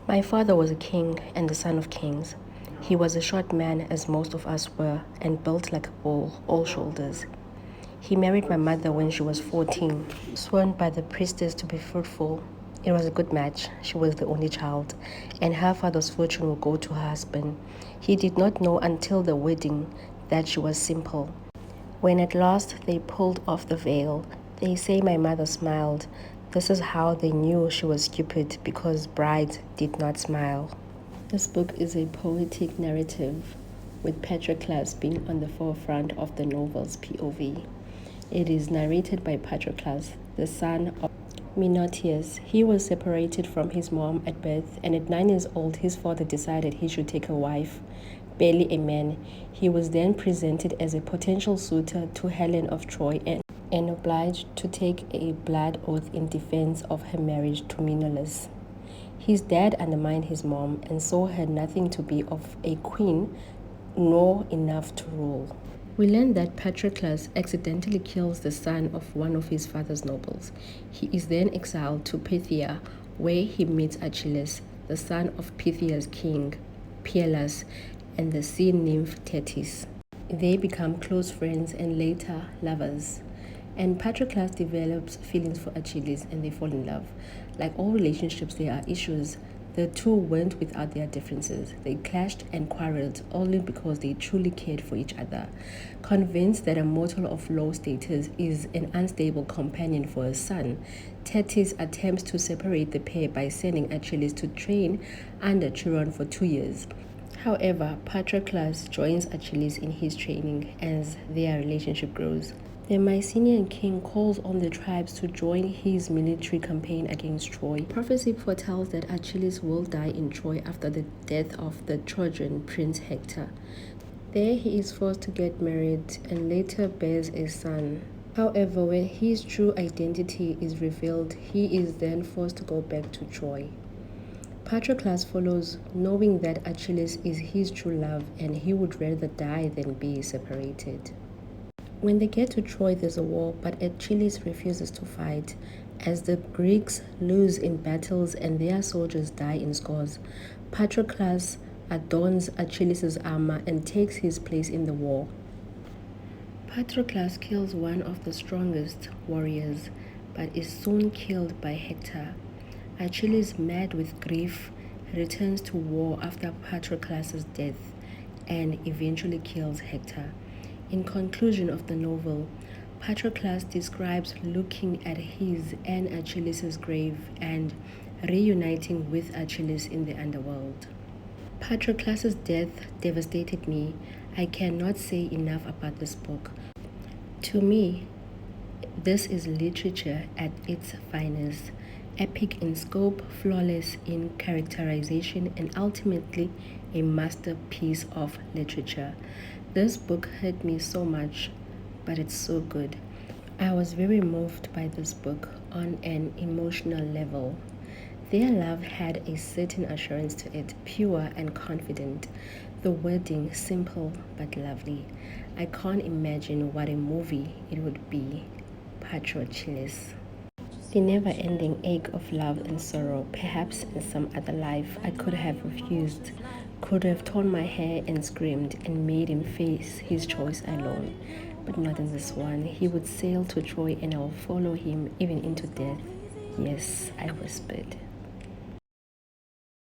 My father was a king and the son of kings. He was a short man, as most of us were, and built like a bull, all shoulders. He married my mother when she was 14, sworn by the priestess to be fruitful. It was a good match. She was the only child, and her father's fortune would go to her husband. He did not know until the wedding that she was simple. When at last they pulled off the veil, they say my mother smiled. This is how they knew she was stupid, because bride did not smile. This book is a poetic narrative, with Patroclus being on the forefront of the novel's POV. It is narrated by Patroclus, the son of Menoetius. He was separated from his mom at birth, and at 9 years old his father decided he should take a wife. Barely a man, he was then presented as a potential suitor to Helen of Troy and obliged to take a blood oath in defense of her marriage to Menelaus. His dad undermined his mom and saw her nothing to be of a queen, nor enough to rule. We learn that Patroclus accidentally kills the son of one of his father's nobles. He is then exiled to Phthia, where he meets Achilles, the son of Pythia's king, Peleus, and the sea nymph Thetis. They become close friends and later lovers. And Patroclus develops feelings for Achilles and they fall in love. Like all relationships, there are issues. The two went without their differences. They clashed and quarreled only because they truly cared for each other. Convinced that a mortal of low status is an unstable companion for a son, Thetis attempts to separate the pair by sending Achilles to train under Chiron for 2 years. However, Patroclus joins Achilles in his training as their relationship grows. The Mycenaean king calls on the tribes to join his military campaign against Troy. Prophecy foretells that Achilles will die in Troy after the death of the Trojan prince Hector. There he is forced to get married and later bears a son. However, when his true identity is revealed, he is then forced to go back to Troy. Patroclus follows, knowing that Achilles is his true love and he would rather die than be separated. When they get to Troy, there's a war, but Achilles refuses to fight, as the Greeks lose in battles and their soldiers die in scores. Patroclus adorns Achilles' armor and takes his place in the war. Patroclus kills one of the strongest warriors, but is soon killed by Hector. Achilles, mad with grief, returns to war after Patroclus' death and eventually kills Hector. In conclusion of the novel, Patroclus describes looking at his and Achilles' grave and reuniting with Achilles in the underworld. Patroclus' death devastated me. I cannot say enough about this book. To me, this is literature at its finest. Epic in scope, flawless in characterization, and ultimately a masterpiece of literature. This book hurt me so much, but it's so good. I was very moved by this book on an emotional level. Their love had a certain assurance to it, pure and confident. The wedding, simple but lovely. I can't imagine what a movie it would be. Patroclus. The never-ending ache of love and sorrow. Perhaps in some other life I could have refused, could have torn my hair and screamed and made him face his choice alone. But not in this one. He would sail to Troy and I will follow him even into death. Yes, I whispered.